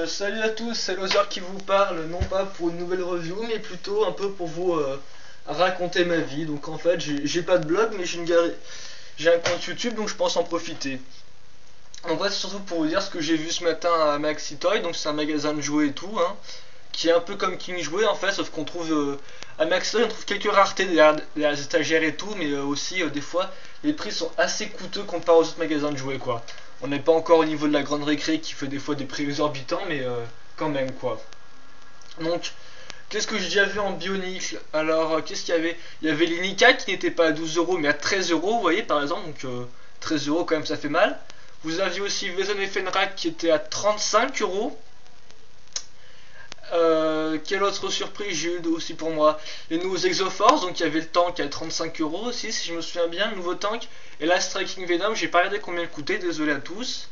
Salut à tous, c'est Loser qui vous parle, non pas pour une nouvelle review, mais plutôt un peu pour vous raconter ma vie. Donc en fait, j'ai pas de blog, mais j'ai un compte YouTube, donc je pense en profiter. En fait, c'est surtout pour vous dire ce que j'ai vu ce matin à Maxi Toy, donc c'est un magasin de jouets et tout, hein, qui est un peu comme King Jouet en fait, sauf qu'on trouve à Maxi Toy, on trouve quelques raretés derrière les étagères et tout, mais aussi des fois les prix sont assez coûteux comparé aux autres magasins de jouets quoi. On n'est pas encore au niveau de la grande récré qui fait des fois des prix exorbitants, mais quand même quoi. Donc, qu'est-ce que j'ai déjà vu en Bionicle? Alors, qu'est-ce qu'il y avait? Il y avait les Nika qui n'étaient pas à 12 euros mais à 13 euros, vous voyez par exemple, donc 13 euros quand même ça fait mal. Vous aviez aussi Vezon et Fenrak qui était à 35 euros. Quelle autre surprise j'ai eu aussi pour moi? Les nouveaux Exoforce, donc il y avait le tank à 35 euros aussi, si je me souviens bien, le nouveau tank. Et là, Striking Venom, j'ai pas regardé combien il coûtait, désolé à tous.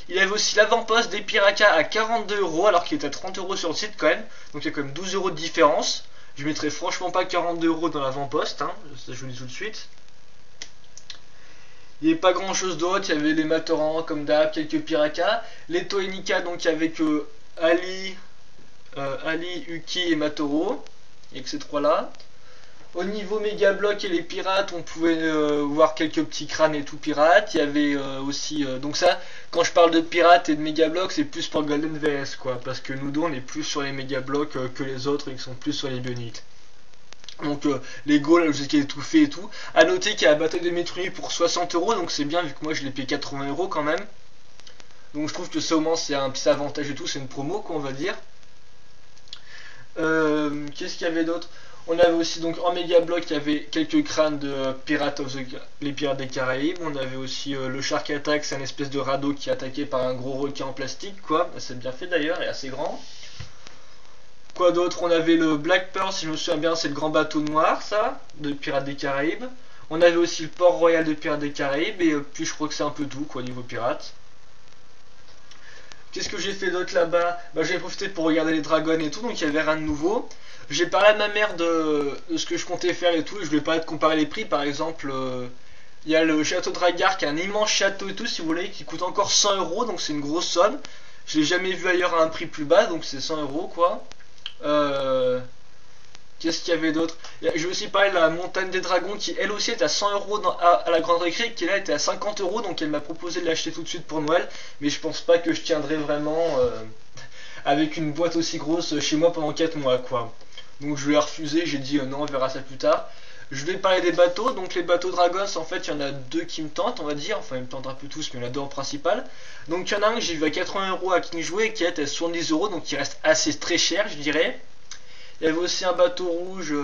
Il y avait aussi l'avant-poste des Piraka à 42 euros, alors qu'il était à 30 euros sur le site quand même. Donc il y a quand même 12 euros de différence. Je mettrais franchement pas 42 euros dans l'avant-poste, hein, ça je vous le dis tout de suite. Il n'y avait pas grand chose d'autre, il y avait les Matorans comme d'hab, quelques Piraka. Les Toenika, donc avec Ali, Uki et Matoro, et que ces trois là. Au niveau méga bloc et les pirates, on pouvait voir quelques petits crânes et tout pirates. Il y avait aussi donc ça, quand je parle de pirates et de méga blocs, c'est plus pour Golden VS quoi, parce que nous deux on est plus sur les méga blocs que les autres et qui sont plus sur les bionites. Donc les Gauls, je sais qu'il est tout fait et tout. A noter qu'il y a la bataille de Metroid pour 60 euros, donc c'est bien vu que moi je l'ai payé 80 euros quand même. Donc je trouve que ça au moins c'est un petit avantage et tout, c'est une promo quoi on va dire. Qu'est-ce qu'il y avait d'autre? On avait aussi donc en méga bloc il y avait quelques crânes de les Pirates des Caraïbes. On avait aussi le Shark Attack, c'est un espèce de radeau qui est attaqué par un gros requin en plastique quoi. C'est bien fait d'ailleurs et assez grand. Quoi d'autre? On avait le Black Pearl, si je me souviens bien, c'est le grand bateau noir ça, de Pirates des Caraïbes. On avait aussi le port royal de Pirates des Caraïbes et puis je crois que c'est un peu tout quoi niveau pirates. Qu'est-ce que j'ai fait d'autre là-bas? J'ai profité pour regarder les dragons et tout, donc il y avait rien de nouveau. J'ai parlé à ma mère de ce que je comptais faire et tout, et je voulais pas de comparer les prix, par exemple, il y a le château Dragar qui est un immense château et tout, si vous voulez, qui coûte encore 100 euros, donc c'est une grosse somme. Je l'ai jamais vu ailleurs à un prix plus bas, donc c'est 100 euros quoi. Qu'est-ce qu'il y avait d'autre? J'ai aussi parlé de la montagne des dragons qui elle aussi est à 100 euros à la grande récré, qui là était à 50 euros, donc elle m'a proposé de l'acheter tout de suite pour Noël, mais je pense pas que je tiendrai vraiment avec une boîte aussi grosse chez moi pendant 4 mois quoi. Donc je lui ai refusé, j'ai dit non on verra ça plus tard. Je vais parler des bateaux, donc les bateaux Dragons en fait il y en a deux qui me tentent on va dire, enfin ils me tentent un peu tous mais il y en a deux en principal. Donc il y en a un que j'ai vu à 80 euros à King Jouet qui est à 70 euros donc qui reste assez très cher je dirais. Il y avait aussi un bateau rouge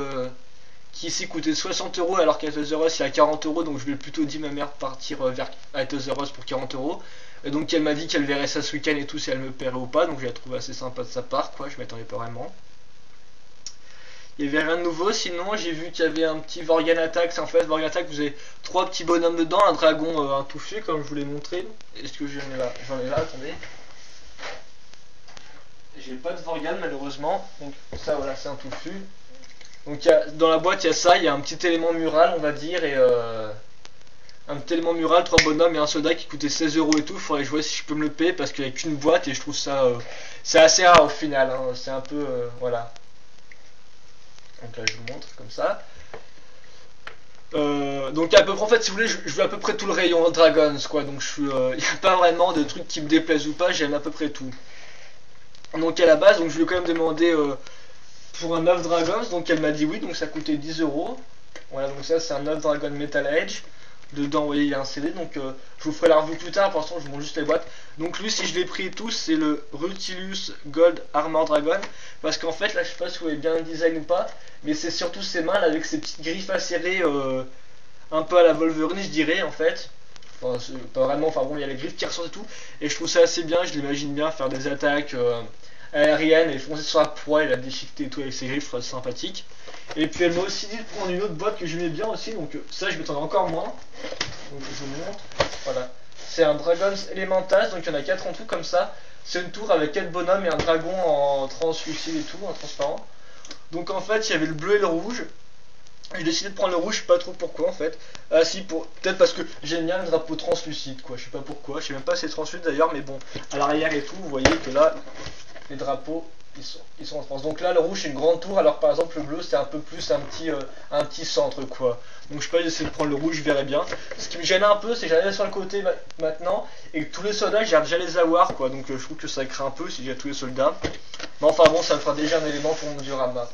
qui ici coûtait 60 euros alors qu'à Toys R Us il est à 40 euros donc je lui ai plutôt dit ma mère partir vers Toys R Us pour 40 euros. Et donc elle m'a dit qu'elle verrait ça ce week-end et tout si elle me paierait ou pas donc je la trouve assez sympa de sa part quoi, je m'attendais pas vraiment. Il y avait rien de nouveau, sinon j'ai vu qu'il y avait un petit Vorgan Attack, en fait Vorgan Attack vous avez trois petits bonhommes dedans, un dragon, un touffu comme je vous l'ai montré. Est-ce que j'en ai là? J'en ai là, attendez. J'ai pas de Vorgan malheureusement, donc ça voilà c'est un touffu. Donc dans la boîte il y a ça, il y a un petit élément mural on va dire et un petit élément mural, trois bonhommes et un soldat qui coûtait 16 euros et tout, il faudrait jouer si je peux me le payer parce qu'il n'y a qu'une boîte et je trouve ça c'est assez rare au final, hein. C'est un peu voilà. Donc là je vous montre comme ça. Donc à peu près en fait si vous voulez je veux à peu près tout le rayon Dragons quoi, donc je suis il n'y a pas vraiment de trucs qui me déplaisent ou pas, j'aime à peu près tout. Donc à la base donc je lui ai quand même demandé pour un œuf Dragons, donc elle m'a dit oui, donc ça coûtait 10 euros. Voilà donc ça c'est un œuf Dragon Metal Edge. Dedans vous voyez il y a un CD donc je vous ferai la revue plus tard, pour l'instant je vous montre juste les boîtes. Donc lui si je l'ai pris tous c'est le Rutilus Gold Armor Dragon, parce qu'en fait là je sais pas si vous voyez bien le design ou pas, mais c'est surtout ses mains là, avec ses petites griffes acérées un peu à la Wolverine je dirais en fait. Enfin pas vraiment, enfin bon il y a les griffes qui ressortent et tout, et je trouve ça assez bien, je l'imagine bien faire des attaques aérienne et foncer sur la proie et la déchiqueter et tout avec ses griffes, c'est sympathique. Et puis elle m'a aussi dit de prendre une autre boîte que j'aimais bien aussi, donc ça je m'attendais encore moins. Donc je vous montre, voilà. C'est un Dragon's Elementas, donc il y en a 4 en tout comme ça. C'est une tour avec 4 bonhommes et un dragon en translucide et tout, en transparent. Donc en fait il y avait le bleu et le rouge. J'ai décidé de prendre le rouge, je sais pas trop pourquoi en fait. Ah si, peut-être parce que j'aime bien le drapeau translucide quoi, je sais pas pourquoi, je sais même pas si c'est translucide d'ailleurs, mais bon, à l'arrière et tout, vous voyez que là, les drapeaux ils sont en France. Donc là le rouge c'est une grande tour, alors par exemple le bleu c'est un peu plus un petit centre quoi. Donc je sais pas, j'essaie de prendre le rouge, je verrai bien. Ce qui me gêne un peu c'est que j'arrive sur le côté maintenant et que tous les soldats j'ai déjà les avoir quoi. Donc je trouve que ça craint un peu si j'ai tous les soldats. Mais enfin bon, ça me fera déjà un élément pour mon diorama.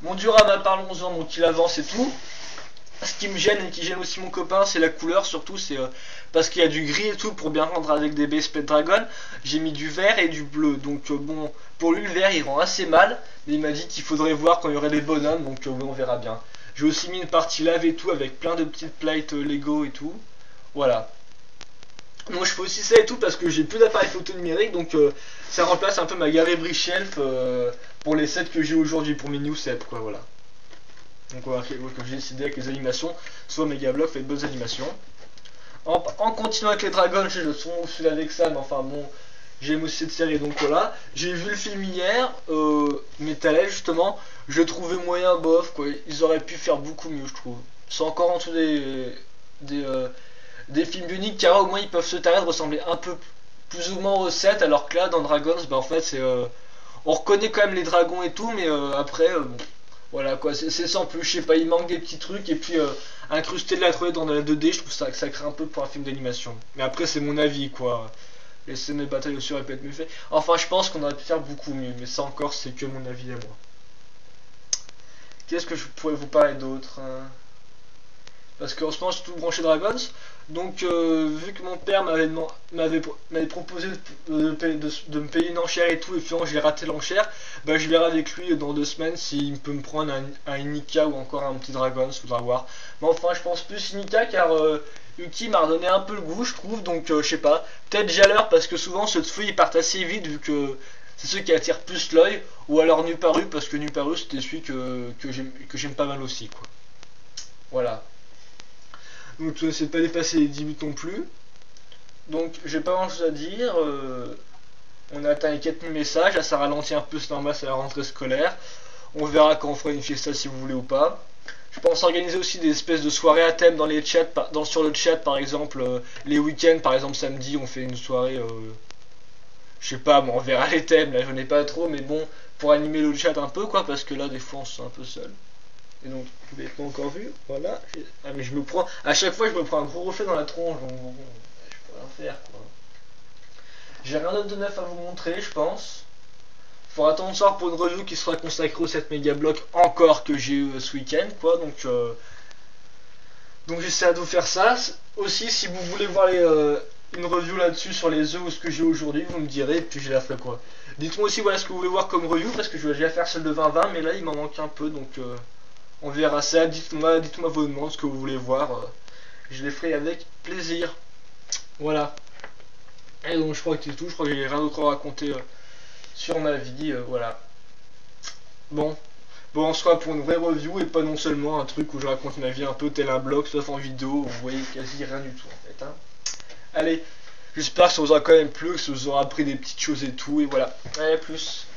Mon diorama, parlons-en, donc il avance et tout. Ce qui me gêne et qui gêne aussi mon copain, c'est la couleur, surtout c'est parce qu'il y a du gris et tout pour bien rendre avec des Base Pet Dragon. J'ai mis du vert et du bleu, donc bon, pour lui le vert il rend assez mal, mais il m'a dit qu'il faudrait voir quand il y aurait des bonhommes, donc oui, on verra bien. J'ai aussi mis une partie lave et tout avec plein de petites plates Lego et tout, voilà. Donc je fais aussi ça et tout parce que j'ai plus d'appareil photo numérique, donc ça remplace un peu ma Gary Shelf pour les sets que j'ai aujourd'hui, pour mes new sets quoi, voilà. Donc voilà, comme j'ai décidé avec les animations, soit Megablock fait de bonnes animations. En continuant avec les dragons, je suis avec ça, mais enfin bon, j'aime aussi cette série, donc voilà. J'ai vu le film hier, Metalhead justement, je le trouvais moyen bof, quoi. Ils auraient pu faire beaucoup mieux, je trouve. C'est encore en dessous des films uniques, car au moins ils peuvent se taire de ressembler un peu plus ou moins au 7, alors que là, dans Dragons, bah en fait, c'est... on reconnaît quand même les dragons et tout, mais après... bon, voilà quoi, c'est sans plus, je sais pas, il manque des petits trucs et puis incruster de la 3D dans la 2D, je trouve que ça crée un peu pour un film d'animation. Mais après c'est mon avis quoi. Les scènes de bataille aussi auraient pu être mieux fait. Enfin je pense qu'on aurait pu faire beaucoup mieux, mais ça encore c'est que mon avis à moi. Qu'est-ce que je pourrais vous parler d'autre parce qu'en ce moment je suis tout branché Dragons. Donc vu que mon père m'avait proposé de me payer une enchère et tout, et finalement j'ai raté l'enchère, bah je verrai avec lui dans 2 semaines s'il peut me prendre un Inika ou encore un petit Dragons, faudra voir. Mais enfin je pense plus Inika car Yuki m'a redonné un peu le goût je trouve, donc je sais pas, peut-être Jaleur parce que souvent ceux de feu ils partent assez vite vu que c'est ceux qui attirent plus l'œil, ou alors Nuparu parce que Nuparu c'était celui que j'aime pas mal aussi quoi. Voilà. Donc c'est de pas dépasser les 10 minutes non plus. Donc j'ai pas grand chose à dire. On a atteint les 4000 messages. Là ça ralentit un peu, c'est normal, c'est la rentrée scolaire. On verra quand on fera une fiesta si vous voulez ou pas. Je pense organiser aussi des espèces de soirées à thème dans les chats, sur le chat par exemple. Les week-ends par exemple samedi on fait une soirée. Je sais pas, bon on verra les thèmes, là j'en ai pas trop, mais bon, pour animer le chat un peu quoi, parce que là des fois on se sent un peu seul. Et donc, vous l'avez pas encore vu, voilà. Ah mais je me prends, à chaque fois je me prends un gros reflet dans la tronche, donc bon, je peux rien faire quoi. J'ai rien d'autre de neuf à vous montrer, je pense. Faudra attendre ce soir pour une review qui sera consacrée au 7 mégablocs encore que j'ai eu ce week-end quoi, donc j'essaie de vous faire ça. Aussi si vous voulez voir une review là-dessus sur les œufs ou ce que j'ai aujourd'hui, vous me direz, et puis je la ferai quoi. Dites-moi aussi voilà ce que vous voulez voir comme review, parce que je vais déjà faire celle de 2020, mais là il m'en manque un peu, donc... on verra ça, dites-moi vos demandes, ce que vous voulez voir, je les ferai avec plaisir. Voilà. Et donc je crois que c'est tout, je crois que j'ai rien d'autre à raconter sur ma vie, voilà. Bon, on se voit pour une vraie review et pas non seulement un truc où je raconte ma vie un peu tel un blog, sauf en vidéo, où vous voyez quasi rien du tout en fait. Hein. Allez, j'espère que ça vous aura quand même plu, que ça vous aura appris des petites choses et tout, et voilà. Allez, plus.